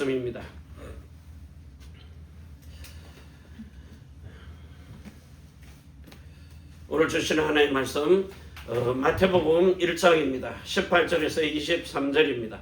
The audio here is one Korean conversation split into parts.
말씀입니다. 오늘 주시는 하나님의 말씀 마태복음 1장입니다. 18절에서 23절입니다.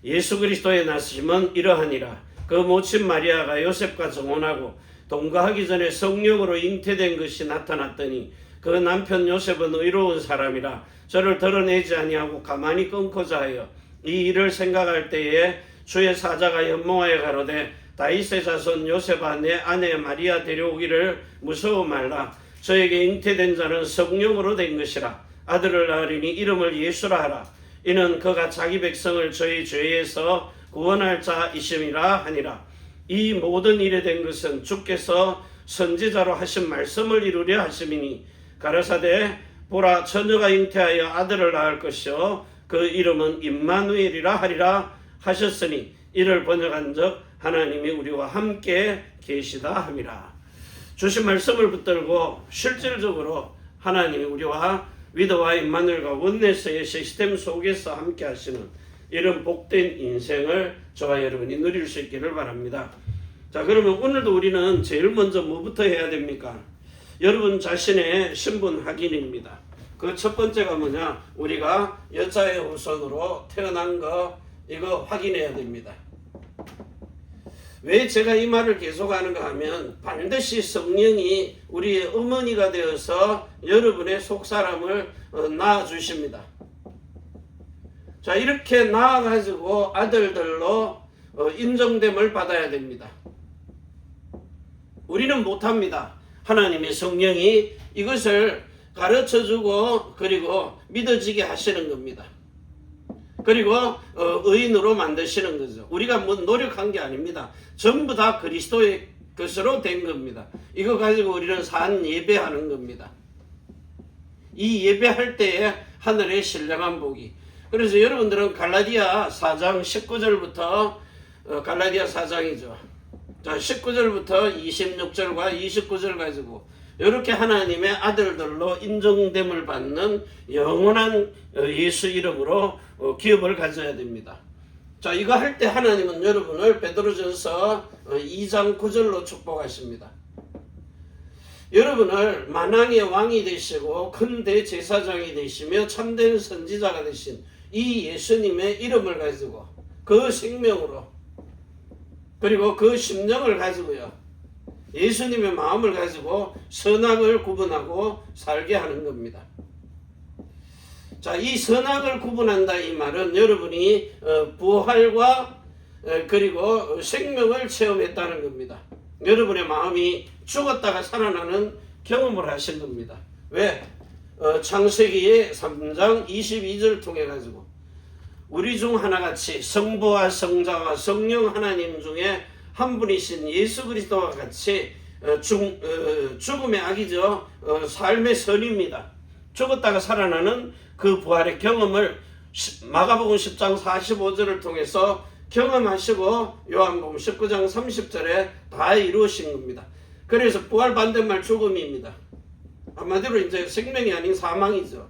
예수 그리스도의 나으심은 이러하니라. 그 모친 마리아가 요셉과 정혼하고 동거하기 전에 성령으로 잉태된 것이 나타났더니 그 남편 요셉은 의로운 사람이라 저를 드러내지 아니하고 가만히 끊고자 하여 이 일을 생각할 때에 주의 사자가 연몽하여 가로되 다윗의 자손 요셉아 내 아내 마리아 데려오기를 무서워 말라. 저에게 잉태된 자는 성령으로 된 것이라. 아들을 낳으리니 이름을 예수라 하라. 이는 그가 자기 백성을 저희 죄에서 구원할 자이심이라 하니라. 이 모든 일에 된 것은 주께서 선지자로 하신 말씀을 이루려 하심이니 가라사대 보라 처녀가 잉태하여 아들을 낳을 것이요 그 이름은 임마누엘이라 하리라 하셨으니 이를 번역한즉 하나님이 우리와 함께 계시다 함이라. 주신 말씀을 붙들고 실질적으로 하나님이 우리와 위도와 임마누엘과 원네스의 시스템 속에서 함께 하시는 이런 복된 인생을 저와 여러분이 누릴 수 있기를 바랍니다. 자, 그러면 오늘도 우리는 제일 먼저 뭐부터 해야 됩니까? 여러분 자신의 신분 확인입니다. 그 첫 번째가 뭐냐? 우리가 여자의 후손으로 태어난 거 이거 확인해야 됩니다. 왜 제가 이 말을 계속하는가 하면 반드시 성령이 우리의 어머니가 되어서 여러분의 속사람을 낳아주십니다. 자, 이렇게 낳아가지고 아들들로 인정됨을 받아야 됩니다. 우리는 못합니다. 하나님의 성령이 이것을 가르쳐주고 그리고 믿어지게 하시는 겁니다. 그리고 의인으로 만드시는 거죠. 우리가 뭐 노력한 게 아닙니다. 전부 다 그리스도의 것으로 된 겁니다. 이거 가지고 우리는 산 예배하는 겁니다. 이 예배할 때에 하늘의 신령한 복이. 그래서 여러분들은 갈라디아 4장 19절부터 갈라디아 4장이죠. 자, 19절부터 26절과 29절 가지고 이렇게 하나님의 아들들로 인정됨을 받는 영원한 예수 이름으로 기업을 가져야 됩니다. 자, 이거 할 때 하나님은 여러분을 베드로전서 2장 9절로 축복하십니다. 여러분을 만왕의 왕이 되시고 큰 대제사장이 되시며 참된 선지자가 되신 이 예수님의 이름을 가지고 그 생명으로 그리고 그 심령을 가지고요. 예수님의 마음을 가지고 선악을 구분하고 살게 하는 겁니다. 자, 이 선악을 구분한다 이 말은 여러분이 부활과 그리고 생명을 체험했다는 겁니다. 여러분의 마음이 죽었다가 살아나는 경험을 하신 겁니다. 왜? 창세기의 3장 22절 통해 가지고 우리 중 하나같이 성부와 성자와 성령 하나님 중에 한 분이신 예수 그리스도와 같이 죽음의 악이죠. 삶의 선입니다. 죽었다가 살아나는 그 부활의 경험을 마가복음 10장 45절을 통해서 경험하시고 요한복음 19장 30절에 다 이루어진 겁니다. 그래서 부활 반대말 죽음입니다. 한마디로 이제 생명이 아닌 사망이죠.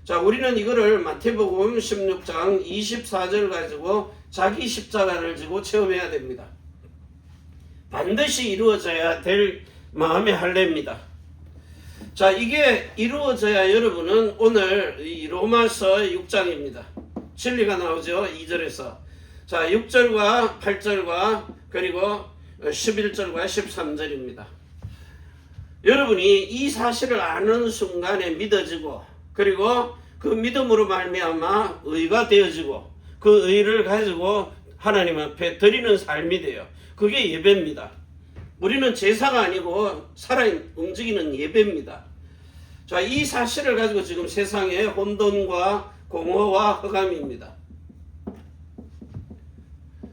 자, 우리는 이거를 마태복음 16장 24절 가지고 자기 십자가를 지고 체험해야 됩니다. 반드시 이루어져야 될 마음의 할례입니다. 자, 이게 이루어져야 여러분은 오늘 이 로마서 6장입니다. 진리가 나오죠. 2절에서. 자, 6절과 8절과 그리고 11절과 13절입니다. 여러분이 이 사실을 아는 순간에 믿어지고 그리고 그 믿음으로 말미암아 의가 되어지고 그 의를 가지고 하나님 앞에 드리는 삶이 돼요. 그게 예배입니다. 우리는 제사가 아니고 살아 움직이는 예배입니다. 자, 이 사실을 가지고 지금 세상에 혼돈과 공허와 흑암입니다.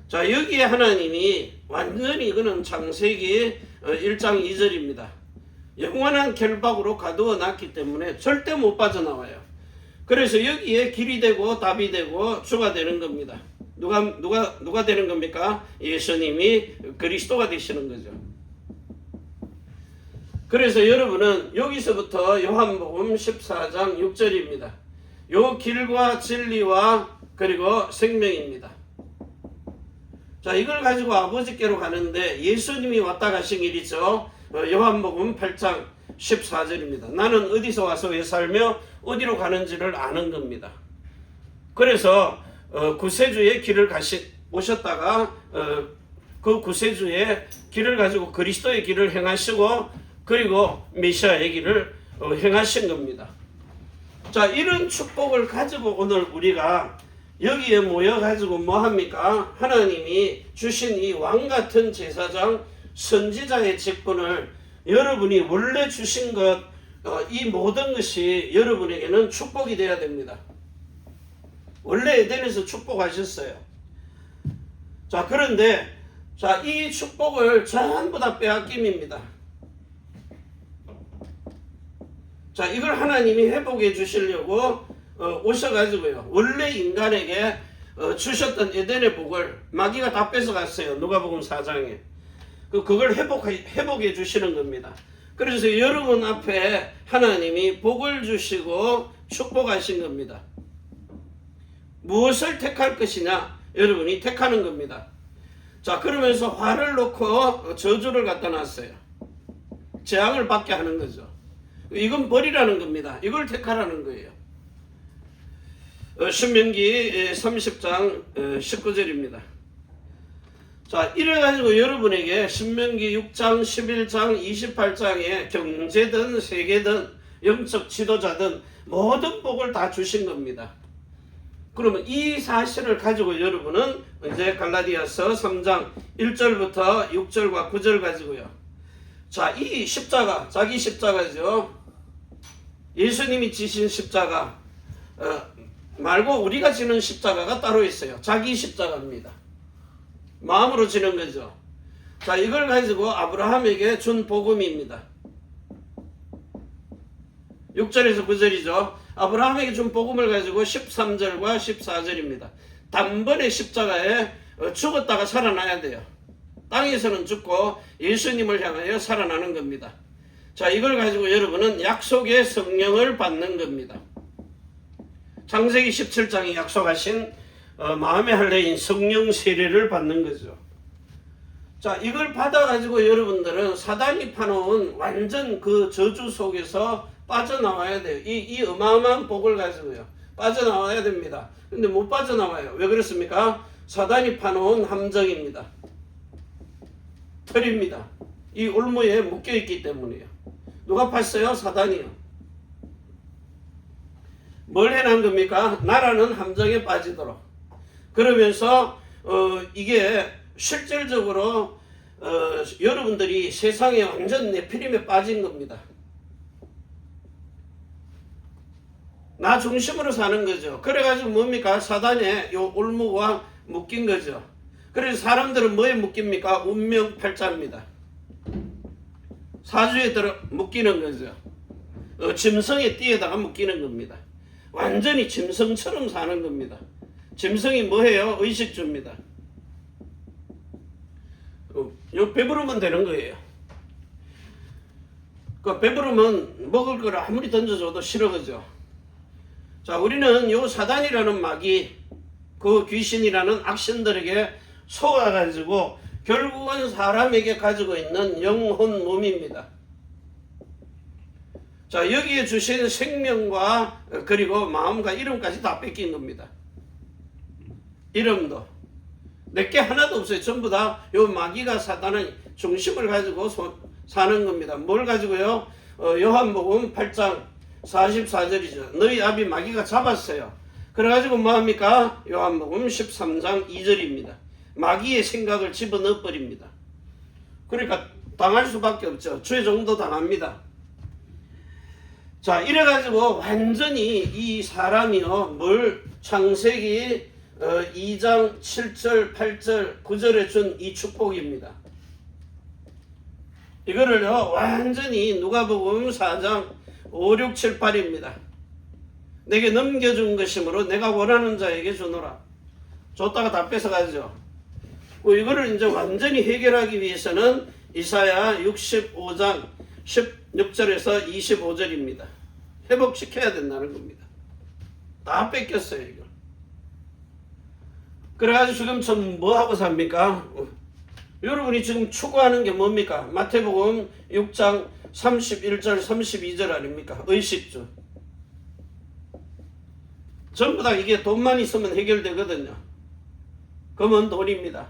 자, 여기에 하나님이 완전히 이거는 창세기 1장 2절입니다. 영원한 결박으로 가두어 놨기 때문에 절대 못 빠져나와요. 그래서 여기에 길이 되고 답이 되고 주가 되는 겁니다. 누가 되는 겁니까? 예수님이 그리스도가 되시는 거죠. 그래서 여러분은 여기서부터 요한복음 14장 6절입니다. 요 길과 진리와 그리고 생명입니다. 자, 이걸 가지고 아버지께로 가는데 예수님이 왔다 가신 길이죠. 요한복음 8장 14절입니다. 나는 어디서 와서 왜 살며 어디로 가는지를 아는 겁니다. 그래서 구세주의 길을 오셨다가 그 구세주의 길을 가지고 그리스도의 길을 행하시고 그리고 메시아의 길을 행하신 겁니다. 자, 이런 축복을 가지고 오늘 우리가 여기에 모여가지고 뭐합니까? 하나님이 주신 이 왕같은 제사장 선지자의 직분을 여러분이 원래 주신 것, 이 모든 것이 여러분에게는 축복이 되어야 됩니다. 원래 에덴에서 축복하셨어요. 자, 그런데 자, 이 축복을 전부 다 빼앗김입니다. 자, 이걸 하나님이 회복해 주시려고 오셔가지고요. 원래 인간에게 주셨던 에덴의 복을 마귀가 다 뺏어갔어요. 누가복음 4장에. 그걸 회복해 주시는 겁니다. 그래서 여러분 앞에 하나님이 복을 주시고 축복하신 겁니다. 무엇을 택할 것이냐? 여러분이 택하는 겁니다. 자, 그러면서 화를 놓고 저주를 갖다 놨어요. 재앙을 받게 하는 거죠. 이건 버리라는 겁니다. 이걸 택하라는 거예요. 신명기 30장 19절입니다. 자, 이래가지고 여러분에게 신명기 6장, 11장, 28장에 경제든 세계든 영적 지도자든 모든 복을 다 주신 겁니다. 그러면 이 사실을 가지고 여러분은 이제 갈라디아서 3장 1절부터 6절과 9절 가지고요. 자, 이 십자가, 자기 십자가죠. 예수님이 지신 십자가 말고 우리가 지는 십자가가 따로 있어요. 자기 십자가입니다. 마음으로 지는 거죠. 자, 이걸 가지고 아브라함에게 준 복음입니다. 6절에서 9절이죠. 아브라함에게 준 복음을 가지고 13절과 14절입니다. 단번에 십자가에 죽었다가 살아나야 돼요. 땅에서는 죽고 예수님을 향하여 살아나는 겁니다. 자, 이걸 가지고 여러분은 약속의 성령을 받는 겁니다. 창세기 17장에 약속하신 마음의 할례인 성령 세례를 받는 거죠. 자, 이걸 받아가지고 여러분들은 사단이 파놓은 완전 그 저주 속에서 빠져나와야 돼요. 이 어마어마한 복을 가지고요. 빠져나와야 됩니다. 근데 못 빠져나와요. 왜 그렇습니까? 사단이 파놓은 함정입니다. 틀입니다. 이 올무에 묶여있기 때문이에요. 누가 팠어요? 사단이요. 뭘 해놓은 겁니까? 나라는 함정에 빠지도록. 그러면서 이게 실질적으로 여러분들이 세상에 완전 네피림에 빠진 겁니다. 나 중심으로 사는 거죠. 그래가지고 뭡니까? 사단에 요 올무와 묶인 거죠. 그래서 사람들은 뭐에 묶입니까? 운명 팔자입니다. 사주에 들어 묶이는 거죠. 짐승의 띠에다가 묶이는 겁니다. 완전히 짐승처럼 사는 겁니다. 짐승이 뭐해요? 의식주입니다. 요 배부르면 되는 거예요. 그 배부르면 먹을 거를 아무리 던져줘도 싫어 그죠. 자, 우리는 요 사단이라는 마귀, 그 귀신이라는 악신들에게 속아가지고 결국은 사람에게 가지고 있는 영혼 몸입니다. 자, 여기에 주신 생명과 그리고 마음과 이름까지 다 뺏긴 겁니다. 이름도 내게 하나도 없어요. 전부 다 요 마귀가 사단의 중심을 가지고 사는 겁니다. 뭘 가지고요? 요한복음 8장 44절이죠. 너희 아비 마귀가 잡았어요. 그래가지고 뭐합니까? 요한복음 13장 2절입니다. 마귀의 생각을 집어넣어 버립니다. 그러니까 당할 수밖에 없죠. 죄종도 당합니다. 자, 이래가지고 완전히 이 사람이요, 뭘 창세기 2장 7절, 8절, 9절에 준 이 축복입니다. 이거를요, 완전히 누가복음 4장 5, 6, 7, 8입니다. 내게 넘겨준 것이므로 내가 원하는 자에게 주노라. 줬다가 다 뺏어가죠. 이거를 이제 완전히 해결하기 위해서는 이사야 65장 16절에서 25절입니다. 회복시켜야 된다는 겁니다. 다 뺏겼어요, 이거. 그래가지고 지금 좀 뭐 하고 삽니까? 여러분이 지금 추구하는 게 뭡니까? 마태복음 6장 31절 32절 아닙니까? 의식주. 전부 다 이게 돈만 있으면 해결되거든요. 그러면 돈입니다.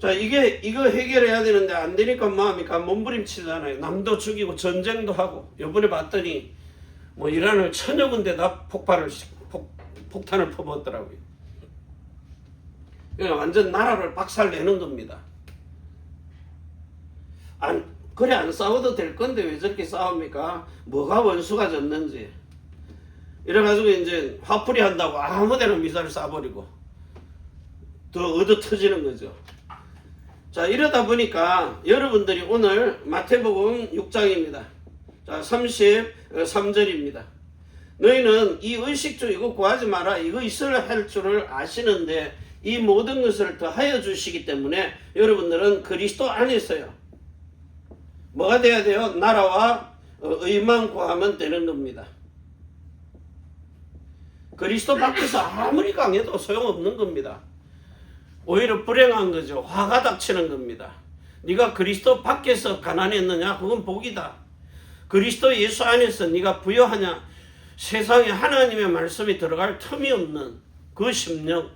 자, 이거 해결해야 되는데 안 되니까 뭐합니까? 몸부림치잖아요. 남도 죽이고 전쟁도 하고. 요번에 봤더니 뭐 이란을 1000여 군데다 폭탄을 퍼붓더라고요. 그러니까 완전 나라를 박살내는 겁니다. 그래 안 싸워도 될 건데 왜 저렇게 싸웁니까? 뭐가 원수가 졌는지. 이래가지고 이제 화풀이 한다고 아무데나 미사를 쏴버리고 더 얻어 터지는 거죠. 자, 이러다 보니까 여러분들이 오늘 마태복음 6장입니다. 자, 33절입니다. 너희는 이 의식주 이거 구하지 마라. 이거 있어야 할 줄을 아시는데 이 모든 것을 더하여 주시기 때문에 여러분들은 그리스도 안에서요. 뭐가 돼야 돼요? 나라와 의만 구하면 되는 겁니다. 그리스도 밖에서 아무리 강해도 소용없는 겁니다. 오히려 불행한 거죠. 화가 닥치는 겁니다. 네가 그리스도 밖에서 가난했느냐? 그건 복이다. 그리스도 예수 안에서 네가 부여하냐? 세상에 하나님의 말씀이 들어갈 틈이 없는 그 심령.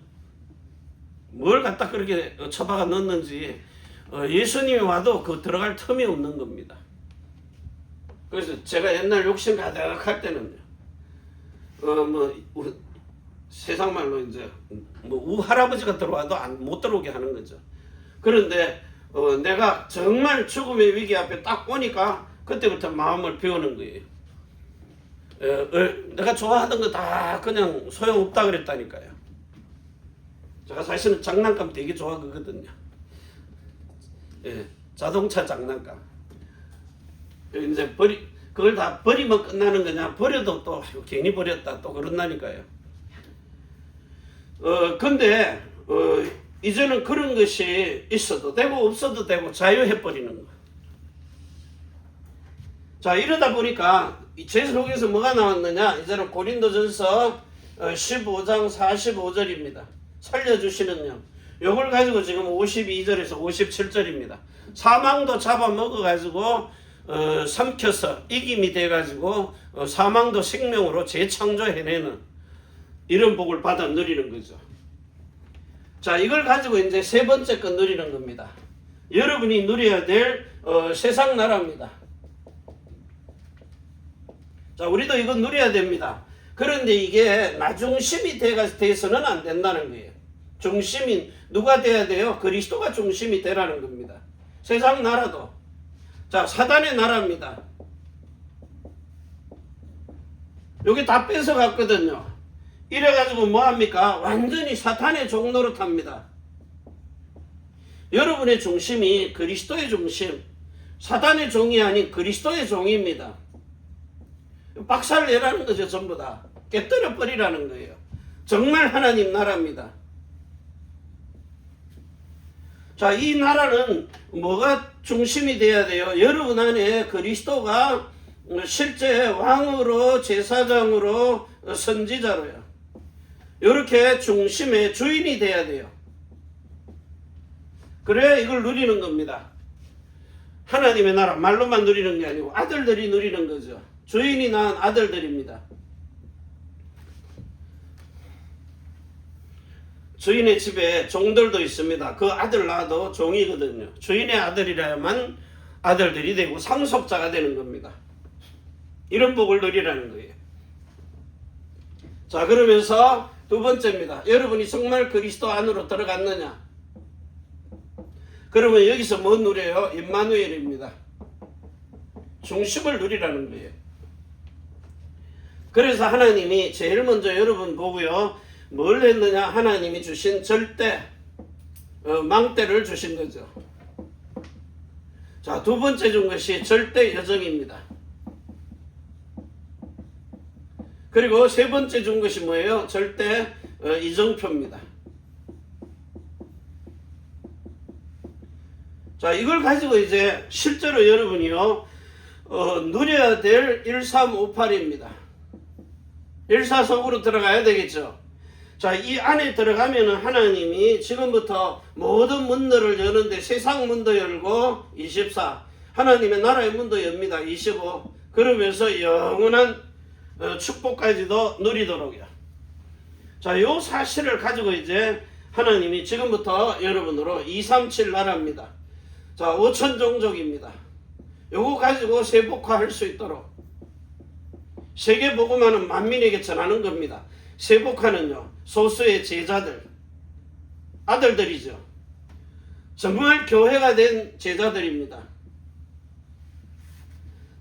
뭘 갖다 그렇게 처박아 넣는지 예수님이 와도 그 들어갈 틈이 없는 겁니다. 그래서 제가 옛날 욕심 가득할 때는요. 세상 말로 이제 우할아버지가 들어와도 못 들어오게 하는 거죠. 그런데 내가 정말 죽음의 위기 앞에 딱 오니까 그때부터 마음을 비우는 거예요. 내가 좋아하던 거 다 그냥 소용없다 그랬다니까요. 제가 사실은 장난감 되게 좋아하거든요. 자동차 장난감. 이제 그걸 다 버리면 끝나는 거냐? 버려도 또 괜히 버렸다 또 그런다니까요. 근데 이제는 그런 것이 있어도 되고 없어도 되고 자유해버리는 거. 자, 이러다 보니까 제 속에서 뭐가 나왔느냐? 이제는 고린도전서 15장 45절입니다. 살려주시는요. 요걸 가지고 지금 52절에서 57절입니다. 사망도 잡아먹어가지고 삼켜서 이김이 돼가지고 사망도 생명으로 재창조해내는 이런 복을 받아 누리는 거죠. 자, 이걸 가지고 이제 세 번째 건 누리는 겁니다. 여러분이 누려야 될 세상 나라입니다. 자, 우리도 이거 누려야 됩니다. 그런데 이게 나중심이 돼서는 안 된다는 거예요. 중심인 누가 돼야 돼요? 그리스도가 중심이 되라는 겁니다. 세상 나라도. 자, 사단의 나라입니다. 여기 다 뺏어갔거든요. 이래가지고 뭐합니까? 완전히 사탄의 종노릇 합니다. 여러분의 중심이 그리스도의 중심, 사단의 종이 아닌 그리스도의 종입니다. 박살내라는 거죠. 전부 다 깨뜨려 버리라는 거예요. 정말 하나님 나라입니다. 자, 이 나라는 뭐가 중심이 돼야 돼요? 여러분 안에 그리스도가 실제 왕으로, 제사장으로, 선지자로요. 이렇게 중심의 주인이 돼야 돼요. 그래야 이걸 누리는 겁니다. 하나님의 나라 말로만 누리는 게 아니고 아들들이 누리는 거죠. 주인이 낳은 아들들입니다. 주인의 집에 종들도 있습니다. 그 아들 낳아도 종이거든요. 주인의 아들이라야만 아들들이 되고 상속자가 되는 겁니다. 이런 복을 누리라는 거예요. 자, 그러면서 두 번째입니다. 여러분이 정말 그리스도 안으로 들어갔느냐? 그러면 여기서 뭐 누려요? 임마누엘입니다. 중심을 누리라는 거예요. 그래서 하나님이 제일 먼저 여러분 보고요. 뭘 했느냐? 하나님이 주신 절대 망대를 주신 거죠. 자, 두 번째 준 것이 절대 여정입니다. 그리고 세 번째 준 것이 뭐예요? 절대 이정표입니다. 자, 이걸 가지고 이제 실제로 여러분이요 누려야 될 1358입니다. 일사속으로 들어가야 되겠죠. 자, 이 안에 들어가면은 하나님이 지금부터 모든 문들을 여는데 세상 문도 열고 24, 하나님의 나라의 문도 엽니다. 25, 그러면서 영원한 축복까지도 누리도록이요. 자, 요 사실을 가지고 이제 하나님이 지금부터 여러분으로 237 나라입니다. 자, 5천 종족입니다. 요거 가지고 세복화할 수 있도록 세계 복음화는 만민에게 전하는 겁니다. 세복화는요, 소수의 제자들, 아들들이죠. 정말 교회가 된 제자들입니다.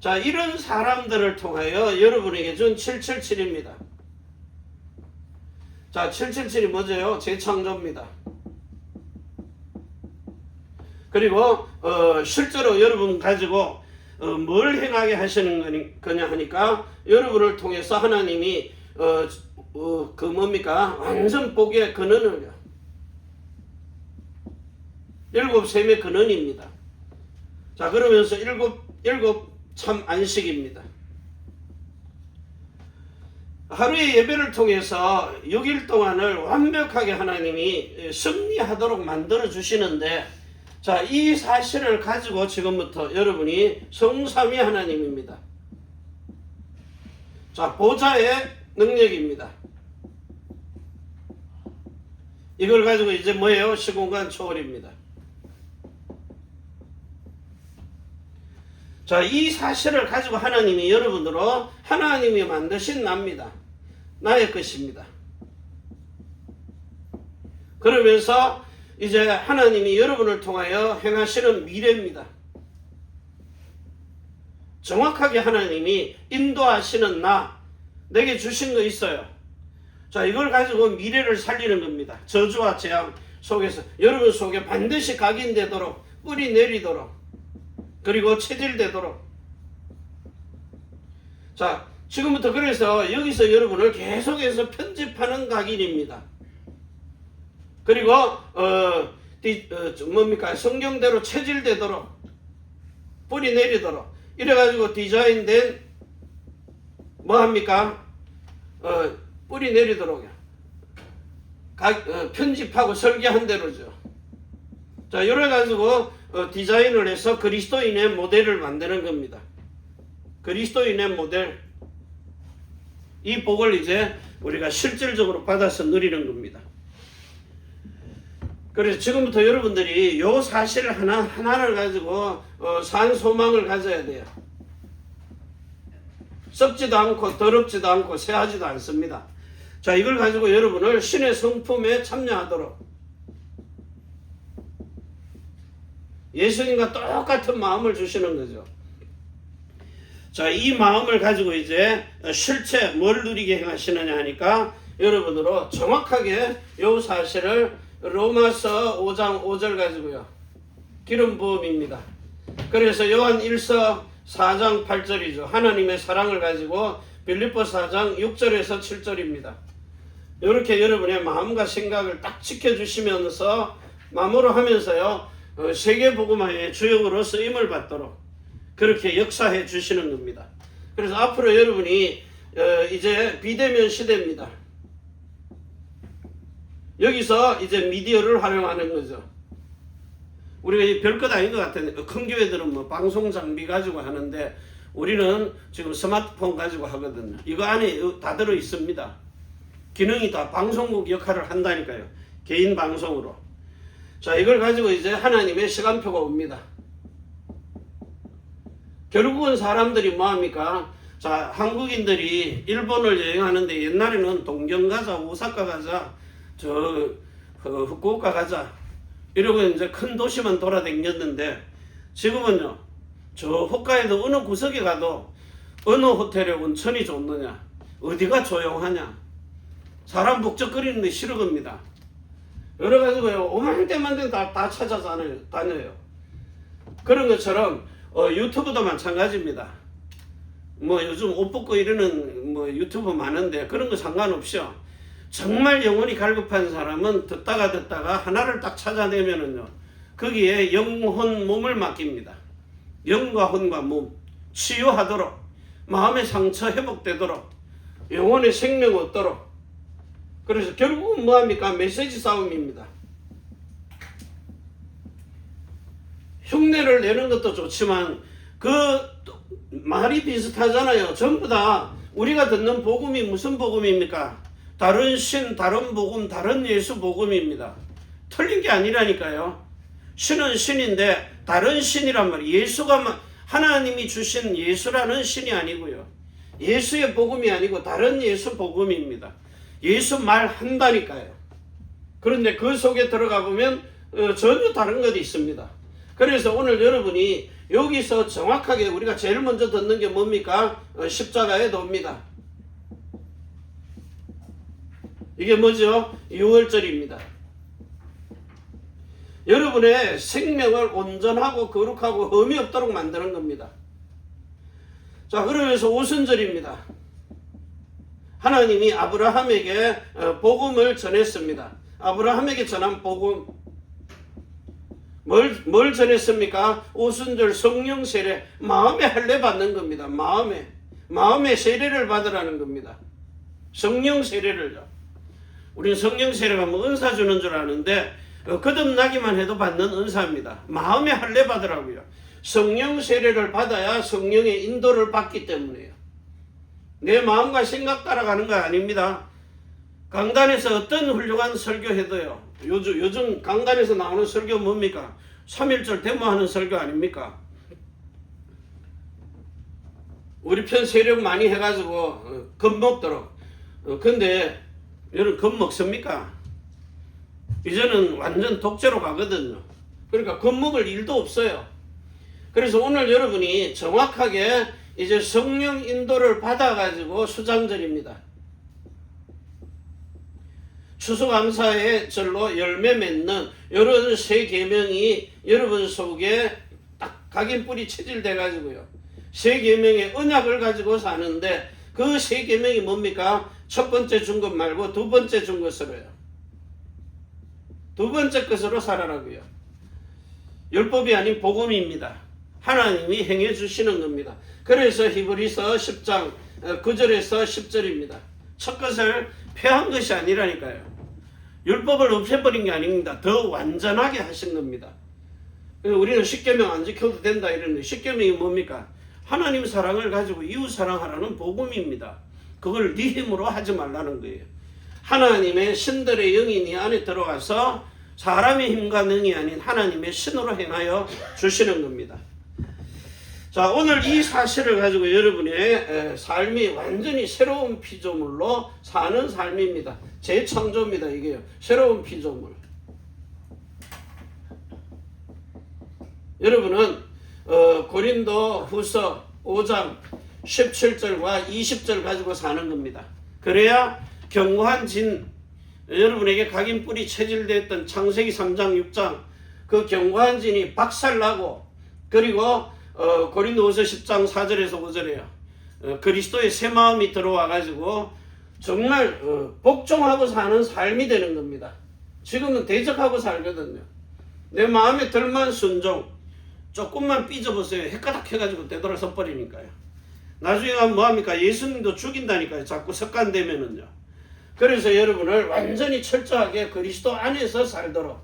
자, 이런 사람들을 통하여 여러분에게 준 777입니다. 자, 777이 뭐죠? 재창조입니다. 그리고 실제로 여러분 가지고 뭘 행하게 하시는 거냐 하니까 여러분을 통해서 하나님이 그 뭡니까? 완전 복의 근원을요. 7셈의 근원입니다. 자, 그러면서 일곱 참 안식입니다. 하루의 예배를 통해서 6일 동안을 완벽하게 하나님이 승리하도록 만들어 주시는데, 자, 이 사실을 가지고 지금부터 여러분이 성삼위 하나님입니다. 자, 보좌의 능력입니다. 이걸 가지고 이제 뭐예요? 시공간 초월입니다. 자, 이 사실을 가지고 하나님이 여러분으로 하나님이 만드신 나입니다. 나의 것입니다. 그러면서 이제 하나님이 여러분을 통하여 행하시는 미래입니다. 정확하게 하나님이 인도하시는 나, 내게 주신 거 있어요. 자, 이걸 가지고 미래를 살리는 겁니다. 저주와 재앙 속에서 여러분 속에 반드시 각인되도록, 뿌리 내리도록, 그리고 체질되도록. 자, 지금부터 그래서 여기서 여러분을 계속해서 편집하는 각인입니다. 그리고 뭡니까? 성경대로 체질되도록, 뿌리 내리도록 이래가지고 디자인된 뭐합니까? 뿌리 내리도록 편집하고 설계한 대로죠. 자, 이래가지고 디자인을 해서 그리스도인의 모델을 만드는 겁니다. 그리스도인의 모델. 이 복을 이제 우리가 실질적으로 받아서 누리는 겁니다. 그래서 지금부터 여러분들이 요 사실 하나를 가지고 산 소망을 가져야 돼요. 썩지도 않고 더럽지도 않고 새하지도 않습니다. 자, 이걸 가지고 여러분을 신의 성품에 참여하도록 예수님과 똑같은 마음을 주시는 거죠. 자, 이 마음을 가지고 이제 실체 뭘 누리게 행하시느냐 하니까 여러분으로 정확하게 요 사실을 로마서 5장 5절 가지고요. 기름 부음입니다. 그래서 요한 1서 4장 8절이죠. 하나님의 사랑을 가지고 빌립보 4장 6절에서 7절입니다. 이렇게 여러분의 마음과 생각을 딱 지켜주시면서 마무리하면서요. 세계복음화의 주역으로 쓰임을 받도록 그렇게 역사해 주시는 겁니다. 그래서 앞으로 여러분이 이제 비대면 시대입니다. 여기서 이제 미디어를 활용하는 거죠. 우리가 별것 아닌 것 같은데 큰 교회들은 뭐 방송 장비 가지고 하는데 우리는 지금 스마트폰 가지고 하거든요. 이거 안에 다 들어 있습니다. 기능이 다 방송국 역할을 한다니까요. 개인 방송으로. 자, 이걸 가지고 이제 하나님의 시간표가 옵니다. 결국은 사람들이 뭐합니까? 자, 한국인들이 일본을 여행하는데 옛날에는 동경 가자, 오사카 가자, 후쿠오카 가자 이러고 이제 큰 도시만 돌아다녔는데 지금은요, 저 홋카이도 어느 구석에 가도 어느 호텔에 온천이 좋느냐, 어디가 조용하냐, 사람 북적거리는 데 싫어 겁니다. 여러 가지고요, 오만 때만 되면 다 찾아다녀요. 그런 것처럼 유튜브도 마찬가지입니다. 뭐 요즘 옷 벗고 이러는 뭐 유튜브 많은데 그런 거 상관없이요. 정말 영혼이 갈급한 사람은 듣다가 하나를 딱 찾아내면은요, 거기에 영혼 몸을 맡깁니다. 영과 혼과 몸 치유하도록, 마음의 상처 회복되도록, 영혼의 생명 얻도록 그래서 결국은 뭐합니까? 메시지 싸움입니다. 흉내를 내는 것도 좋지만 그 말이 비슷하잖아요. 전부 다 우리가 듣는 복음이 무슨 복음입니까? 다른 신, 다른 복음, 다른 예수 복음입니다. 틀린 게 아니라니까요. 신은 신인데 다른 신이란 말이에요. 예수가 하나님이 주신 예수라는 신이 아니고요. 예수의 복음이 아니고 다른 예수 복음입니다. 예수 말 한다니까요. 그런데 그 속에 들어가 보면 전혀 다른 것이 있습니다. 그래서 오늘 여러분이 여기서 정확하게 우리가 제일 먼저 듣는 게 뭡니까? 십자가의 도입니다. 이게 뭐죠? 6월절입니다. 여러분의 생명을 온전하고 거룩하고 흠이 없도록 만드는 겁니다. 자, 그러면서 오순절입니다. 하나님이 아브라함에게 복음을 전했습니다. 아브라함에게 전한 복음 뭘 전했습니까? 오순절 성령 세례, 마음의 할례 받는 겁니다. 마음의 세례를 받으라는 겁니다. 성령 세례를요. 우리는 성령 세례가 뭐 은사 주는 줄 아는데 거듭나기만 해도 받는 은사입니다. 마음의 할례 받으라고요. 성령 세례를 받아야 성령의 인도를 받기 때문이에요. 내 마음과 생각 따라가는 거 아닙니다. 강단에서 어떤 훌륭한 설교해도요. 요즘 강단에서 나오는 설교 뭡니까? 3.1절 데모하는 설교 아닙니까? 우리 편 세력 많이 해가지고 겁먹도록. 근데 여러분 겁먹습니까? 이제는 완전 독재로 가거든요. 그러니까 겁먹을 일도 없어요. 그래서 오늘 여러분이 정확하게 이제 성령 인도를 받아가지고 수장절입니다. 추수감사의 절로 열매 맺는 이런 세 계명이 여러분 속에 딱 각인뿔이 체질돼 가지고요. 세 계명의 언약을 가지고 사는데 그 세 계명이 뭡니까? 첫 번째 준 것 말고 두 번째 준 것으로요. 두 번째 것으로 살아라고요. 율법이 아닌 복음입니다. 하나님이 행해 주시는 겁니다. 그래서 히브리서 10장 9절에서 10절입니다. 첫 것을 폐한 것이 아니라니까요. 율법을 없애버린 게 아닙니다. 더 완전하게 하신 겁니다. 우리는 십계명 안 지켜도 된다 이러는데 십계명이 뭡니까? 하나님 사랑을 가지고 이웃 사랑하라는 복음입니다. 그걸 네 힘으로 하지 말라는 거예요. 하나님의 신들의 영이 네 안에 들어가서 사람의 힘과 능이 아닌 하나님의 신으로 행하여 주시는 겁니다. 자, 오늘 이 사실을 가지고 여러분의 삶이 완전히 새로운 피조물로 사는 삶입니다. 재창조입니다. 이게요. 새로운 피조물. 여러분은 고린도 후서 5장 17절과 20절 가지고 사는 겁니다. 그래야 견고한 진, 여러분에게 각인뿔이 체질되었던 창세기 3장 6장 그 견고한 진이 박살나고, 그리고 고린도후서 10장 4절에서 5절에요. 그리스도의 새 마음이 들어와 가지고 정말 복종하고 사는 삶이 되는 겁니다. 지금은 대적하고 살거든요. 내 마음에 들만 순종, 조금만 삐져보세요. 헷가닥 해가지고 되돌아서 버리니까요. 나중에 가면 뭐합니까? 예수님도 죽인다니까요. 자꾸 습관되면은요. 그래서 여러분을 완전히 철저하게 그리스도 안에서 살도록,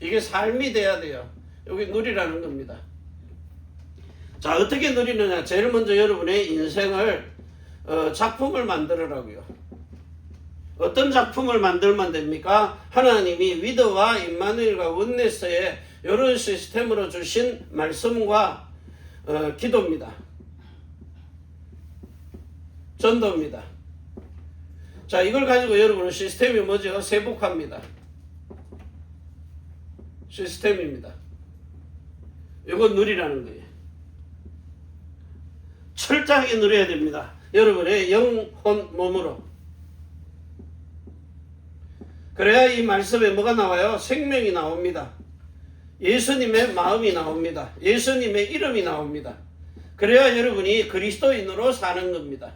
이게 삶이 돼야 돼요. 여기 누리라는 겁니다. 자, 어떻게 누리느냐? 제일 먼저 여러분의 인생을 작품을 만들으라고요. 어떤 작품을 만들면 됩니까? 하나님이 위드와 임마누엘과 원네스의 이런 시스템으로 주신 말씀과 기도입니다. 전도입니다. 자, 이걸 가지고 여러분은 시스템이 뭐죠? 세복합니다. 시스템입니다. 이건 누리라는 거예요. 철저하게 누려야 됩니다. 여러분의 영혼 몸으로. 그래야 이 말씀에 뭐가 나와요? 생명이 나옵니다. 예수님의 마음이 나옵니다. 예수님의 이름이 나옵니다. 그래야 여러분이 그리스도인으로 사는 겁니다.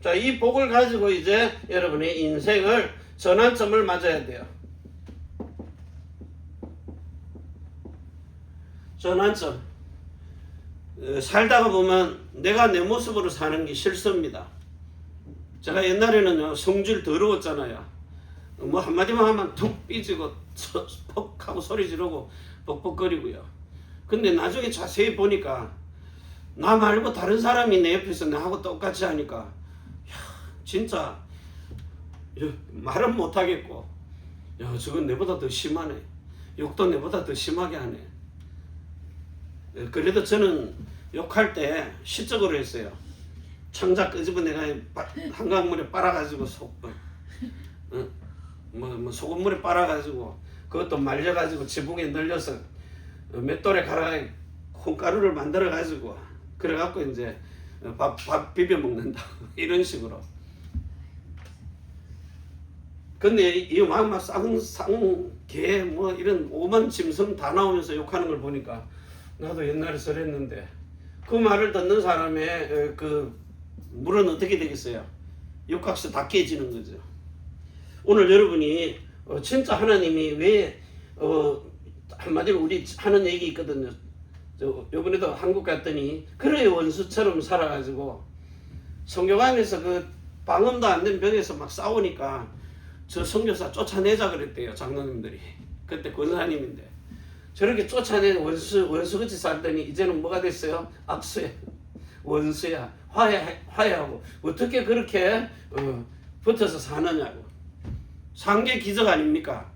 자, 이 복을 가지고 이제 여러분의 인생을 전환점을 맞아야 돼요. 전환점. 살다가 보면 내가 내 모습으로 사는 게 싫습니다. 제가 옛날에는요 성질 더러웠잖아요. 뭐 한마디만 하면 툭 삐지고 퍽 하고 소리 지르고 뻑뻑거리고요. 근데 나중에 자세히 보니까 나 말고 다른 사람이 내 옆에서 나하고 똑같이 하니까 야, 진짜 말은 못하겠고 야 저건 내보다 더 심하네. 욕도 내보다 더 심하게 하네. 그래도 저는 욕할 때 시적으로 했어요. 창자 끄집어내가 한강물에 빨아가지고 소금물에 빨아가지고 그것도 말려가지고 지붕에 늘려서 맷돌에 갈아 콩가루를 만들어가지고 그래갖고 이제 밥 비벼 먹는다 이런 식으로. 근데 이 막 쌍개 뭐 이런 오만 짐승 다 나오면서 욕하는 걸 보니까 나도 옛날에 저랬는데 그 말을 듣는 사람의 그 물은 어떻게 되겠어요? 육각수 다 깨지는 거죠. 오늘 여러분이 진짜 하나님이 왜 한마디로 우리 하는 얘기 있거든요. 요번에도 한국 갔더니 그래 원수처럼 살아가지고 성경 안에서 그 방음도 안 된 벽에서 막 싸우니까 저 선교사 쫓아내자 그랬대요. 장로님들이. 그때 권사님인데 저렇게 쫓아낸 원수같이 살더니 이제는 뭐가 됐어요? 악수야. 원수야. 화해하고 어떻게 그렇게 붙어서 사느냐고. 산 게 기적 아닙니까?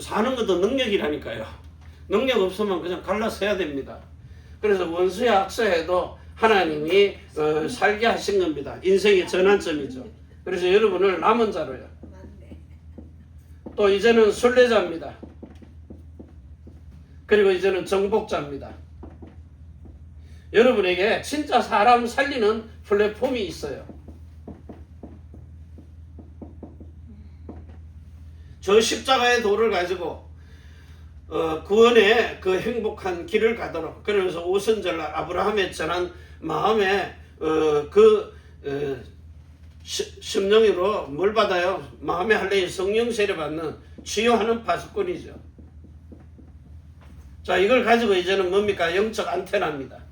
사는 것도 능력이라니까요. 능력 없으면 그냥 갈라서야 됩니다. 그래서 원수야 악수해도 하나님이 살게 하신 겁니다. 인생의 전환점이죠. 그래서 여러분을 남은 자로요. 또 이제는 순례자입니다. 그리고 이제는 정복자입니다. 여러분에게 진짜 사람 살리는 플랫폼이 있어요. 저 십자가의 도를 가지고 구원의 그 행복한 길을 가도록, 그러면서 오순절 아브라함의 전한 마음에 심령으로 뭘 받아요? 마음의 할례의 성령 세례 받는 치유하는 파수꾼이죠. 자, 이걸 가지고 이제는 뭡니까? 영적 안테나입니다.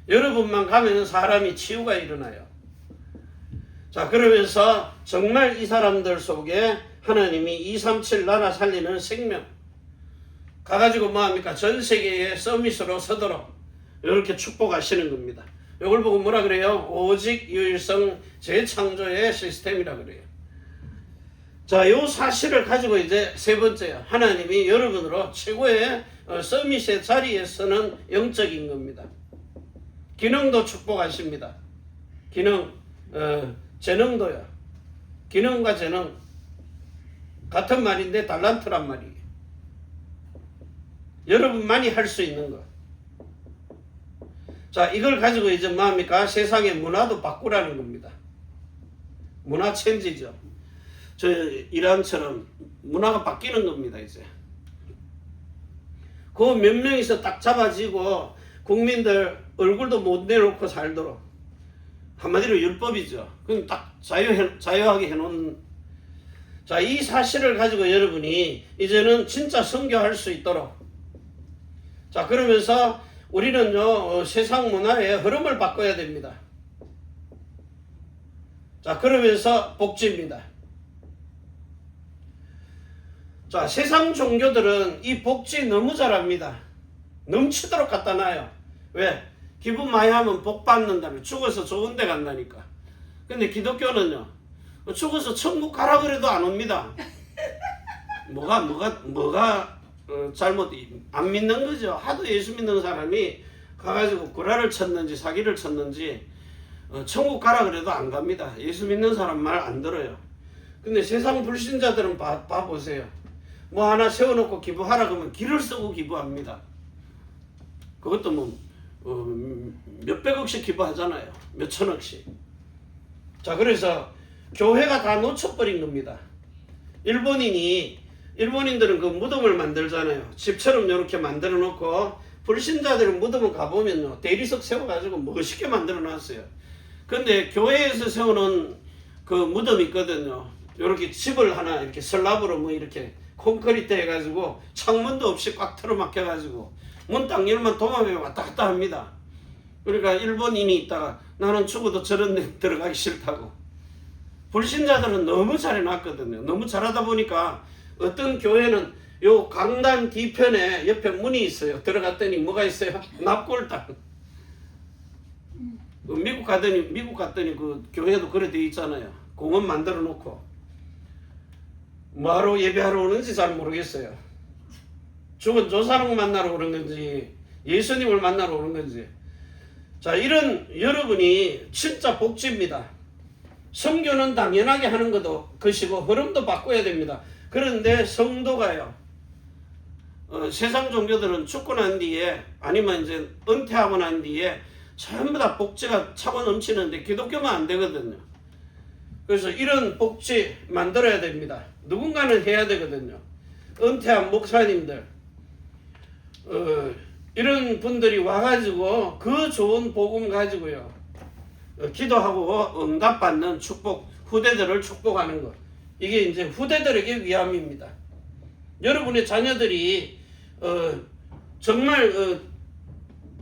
여러분만 가면 사람이 치유가 일어나요. 자, 그러면서 정말 이 사람들 속에 하나님이 237 나라 살리는 생명 가가지고 뭐합니까? 전 세계의 서밋으로 서도록 이렇게 축복하시는 겁니다. 이걸 보고 뭐라 그래요? 오직 유일성 재창조의 시스템이라 그래요. 자, 요 사실을 가지고 이제 세 번째요. 하나님이 여러분으로 최고의 서밋의 자리에 서는 영적인 겁니다. 기능도 축복하십니다. 기능, 재능도요. 기능과 재능 같은 말인데 달란트란 말이에요. 여러분만이 할 수 있는 것. 자, 이걸 가지고 이제 뭐합니까? 세상의 문화도 바꾸라는 겁니다. 문화 체인지죠. 저 이란처럼 문화가 바뀌는 겁니다, 이제. 그 몇 명이서 딱 잡아지고 국민들 얼굴도 못 내놓고 살도록. 한마디로 율법이죠. 그럼 딱 자유하게 해놓은. 자, 이 사실을 가지고 여러분이 이제는 진짜 선교할 수 있도록. 자, 그러면서 우리는요, 세상 문화의 흐름을 바꿔야 됩니다. 자, 그러면서 복지입니다. 자, 세상 종교들은 이 복지 너무 잘합니다. 넘치도록 갖다 놔요. 왜? 기분 많이 하면 복 받는다며. 죽어서 좋은 데 간다니까. 근데 기독교는요, 죽어서 천국 가라 그래도 안 옵니다. 뭐가 잘못 안 믿는 거죠. 하도 예수 믿는 사람이 가가지고 구라를 쳤는지 사기를 쳤는지 천국 가라 그래도 안 갑니다. 예수 믿는 사람 말 안 들어요. 근데 세상 불신자들은 봐보세요. 뭐 하나 세워놓고 기부하라 그러면 길을 쓰고 기부합니다. 그것도 뭐 몇백억씩 기부하잖아요. 몇천억씩. 자, 그래서 교회가 다 놓쳐버린 겁니다. 일본인들은 그 무덤을 만들잖아요. 집처럼 이렇게 만들어 놓고 불신자들은 무덤을 가보면요, 대리석 세워가지고 멋있게 만들어 놨어요. 근데 교회에서 세워놓은 그 무덤이 있거든요. 이렇게 집을 하나 이렇게 슬랍으로 뭐 이렇게 콘크리트 해가지고 창문도 없이 꽉 틀어막혀가지고 문 딱 열면 도마뱀이 왔다 갔다 합니다. 그러니까 일본인이 있다가 나는 죽어도 저런 데 들어가기 싫다고. 불신자들은 너무 잘해놨거든요. 너무 잘하다 보니까 어떤 교회는 요 강단 뒤편에 옆에 문이 있어요. 들어갔더니 뭐가 있어요? 납골당. 미국 갔더니 그 교회도 그래 돼 있잖아요. 공원 만들어 놓고 뭐하러 예배하러 오는지 잘 모르겠어요. 죽은 조사랑 만나러 오는 건지 예수님을 만나러 오는 건지. 자, 이런 여러분이 진짜 복지입니다. 선교는 당연하게 하는 것이고 흐름도 바꿔야 됩니다. 그런데 성도가요, 세상 종교들은 죽고 난 뒤에 아니면 이제 은퇴하고 난 뒤에 전부 다 복지가 차고 넘치는데 기독교는 안 되거든요. 그래서 이런 복지 만들어야 됩니다. 누군가는 해야 되거든요. 은퇴한 목사님들, 이런 분들이 와가지고 그 좋은 복음 가지고요, 기도하고 응답받는 축복, 후대들을 축복하는 것. 이게 이제 후대들에게 위함입니다. 여러분의 자녀들이 정말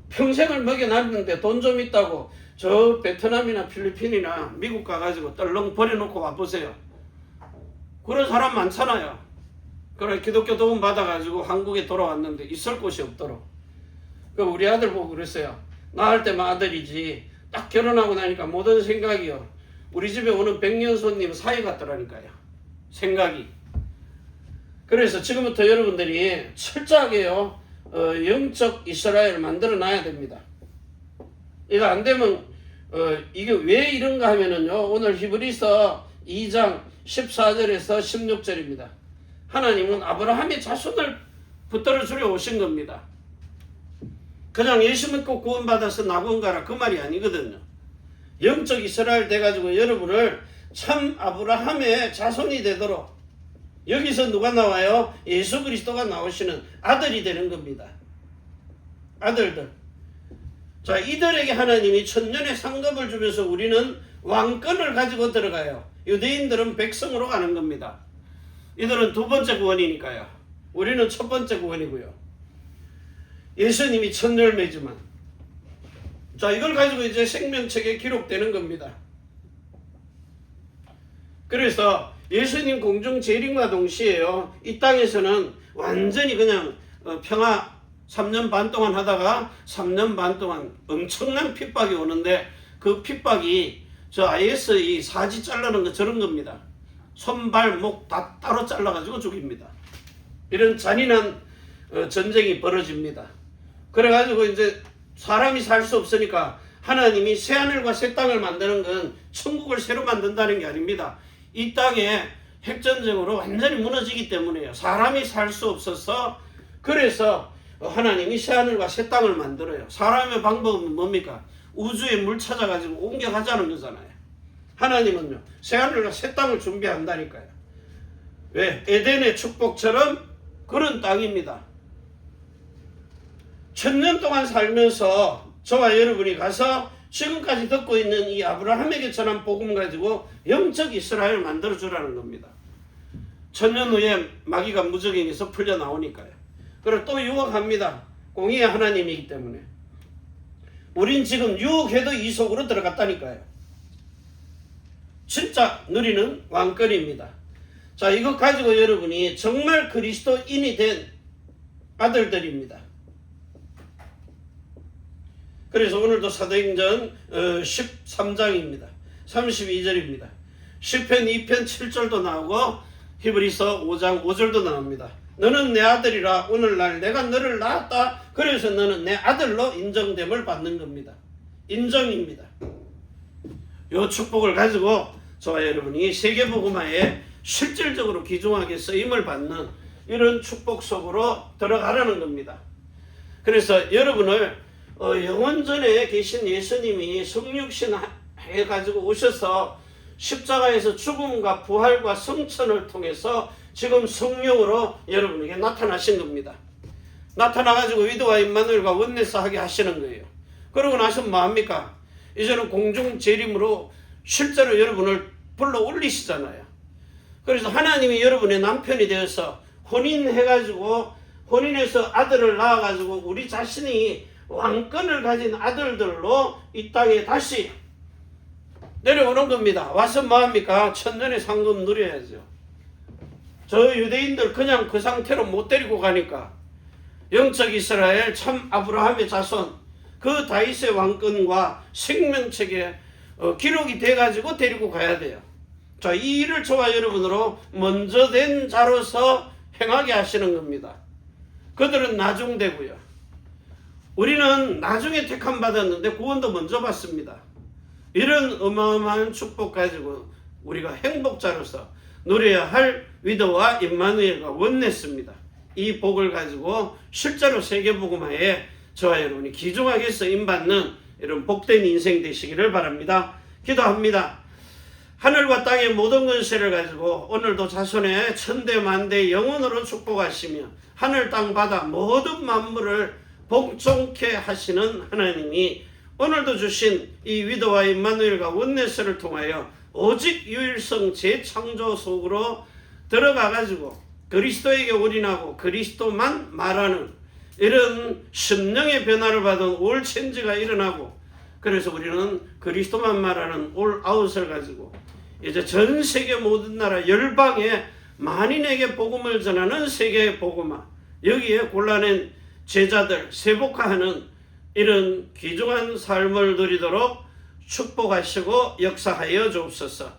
평생을 먹여놨는데 돈 좀 있다고 저 베트남이나 필리핀이나 미국 가가지고 떨렁 버려놓고 와보세요. 그런 사람 많잖아요. 그래 기독교 도움 받아가지고 한국에 돌아왔는데 있을 곳이 없도록. 그 우리 아들 보고 그랬어요. 낳을 때만 아들이지 딱 결혼하고 나니까 모든 생각이요, 우리 집에 오는 백년 손님 사이 같더라니까요. 생각이. 그래서 지금부터 여러분들이 철저하게요, 영적 이스라엘을 만들어 놔야 됩니다. 이거 안 되면 이게 왜 이런가 하면은요, 오늘 히브리서 2장 14절에서 16절입니다. 하나님은 아브라함의 자손을 붙들어 주려 오신 겁니다. 그냥 예수 믿고 구원받아서 낙원 가라 그 말이 아니거든요. 영적 이스라엘 돼가지고 여러분을 참 아브라함의 자손이 되도록, 여기서 누가 나와요? 예수 그리스도가 나오시는 아들이 되는 겁니다. 아들들. 자, 이들에게 하나님이 천년의 상급을 주면서 우리는 왕권을 가지고 들어가요. 유대인들은 백성으로 가는 겁니다. 이들은 두 번째 구원이니까요. 우리는 첫 번째 구원이고요. 예수님이 첫 열매지만. 자, 이걸 가지고 이제 생명책에 기록되는 겁니다. 그래서 예수님 공중 재림과 동시에요, 이 땅에서는 완전히 그냥 평화 3년 반 동안 하다가 3년 반 동안 엄청난 핍박이 오는데, 그 핍박이 저 IS 이 사지 자르는 거 저런 겁니다. 손발 목 다 따로 잘라가지고 죽입니다. 이런 잔인한 전쟁이 벌어집니다. 그래가지고 이제 사람이 살 수 없으니까 하나님이 새하늘과 새 땅을 만드는 건 천국을 새로 만든다는 게 아닙니다. 이 땅에 핵전쟁으로 완전히 무너지기 때문에요. 사람이 살 수 없어서, 그래서 하나님이 새하늘과 새 땅을 만들어요. 사람의 방법은 뭡니까? 우주에 물 찾아가지고 옮겨가자는 거잖아요. 하나님은요, 새하늘과 새 땅을 준비한다니까요. 왜? 에덴의 축복처럼 그런 땅입니다. 1000년 동안 살면서 저와 여러분이 가서 지금까지 듣고 있는 이 아브라함에게 전한 복음 가지고 영적 이스라엘을 만들어주라는 겁니다. 1000년 후에 마귀가 무적행에서 풀려 나오니까요. 그리고 또 유혹합니다. 공의의 하나님이기 때문에. 우린 지금 유혹해도 이 속으로 들어갔다니까요. 진짜 누리는 왕권입니다. 자, 이것 가지고 여러분이 정말 그리스도인이 된 아들들입니다. 그래서 오늘도 사도행전 13장입니다. 32절입니다. 시편 2편 7절도 나오고 히브리서 5장 5절도 나옵니다. 너는 내 아들이라 오늘날 내가 너를 낳았다. 그래서 너는 내 아들로 인정됨을 받는 겁니다. 인정입니다. 이 축복을 가지고 저와 여러분이 세계복음화에 실질적으로 귀중하게 쓰임을 받는 이런 축복 속으로 들어가라는 겁니다. 그래서 여러분을 영원전에 계신 예수님이 성육신 해가지고 오셔서 십자가에서 죽음과 부활과 성천을 통해서 지금 성령으로 여러분에게 나타나신 겁니다. 나타나가지고 위도와 임마누엘과 원내사하게 하시는 거예요. 그러고 나서 뭐합니까? 이제는 공중 재림으로 실제로 여러분을 불러 올리시잖아요. 그래서 하나님이 여러분의 남편이 되어서 혼인해가지고, 혼인해서 아들을 낳아가지고 우리 자신이 왕권을 가진 아들들로 이 땅에 다시 내려오는 겁니다. 와서 뭐합니까? 천년의 상급 누려야죠. 저 유대인들 그냥 그 상태로 못 데리고 가니까 영적 이스라엘 참 아브라함의 자손 그 다윗의 왕권과 생명책에 기록이 돼가지고 데리고 가야 돼요. 자, 이 일을 저와 여러분으로 먼저 된 자로서 행하게 하시는 겁니다. 그들은 나중되고요. 우리는 나중에 택함 받았는데 구원도 먼저 받습니다. 이런 어마어마한 축복 가지고 우리가 행복자로서 누려야 할 위도와 임마누엘과 원냈습니다. 이 복을 가지고 실제로 세계복음화에 저와 여러분이 귀중하게 쓰임받는 이런 복된 인생 되시기를 바랍니다. 기도합니다. 하늘과 땅의 모든 권세를 가지고 오늘도 자손의 천대만대 영원으로 축복하시며 하늘 땅 바다 모든 만물을 복종케 하시는 하나님이 오늘도 주신 이 위도와 임마누엘과 원네스를 통하여 오직 유일성 재창조 속으로 들어가가지고 그리스도에게 올인하고 그리스도만 말하는 이런 심령의 변화를 받은 올 체인지가 일어나고 그래서 우리는 그리스도만 말하는 올 아웃을 가지고 이제 전 세계 모든 나라 열방에 만인에게 복음을 전하는 세계의 복음화 여기에 골라낸 제자들 세복화하는 이런 귀중한 삶을 누리도록 축복하시고 역사하여 주옵소서.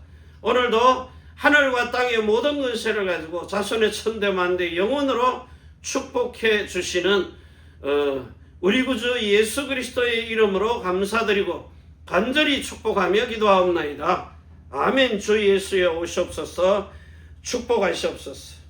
오늘도 하늘과 땅의 모든 권세를 가지고 자손의 천대만대 영원으로 축복해 주시는 우리 구주 예수 그리스도의 이름으로 감사드리고 간절히 축복하며 기도하옵나이다. 아멘. 주 예수여 오시옵소서. 축복하시옵소서.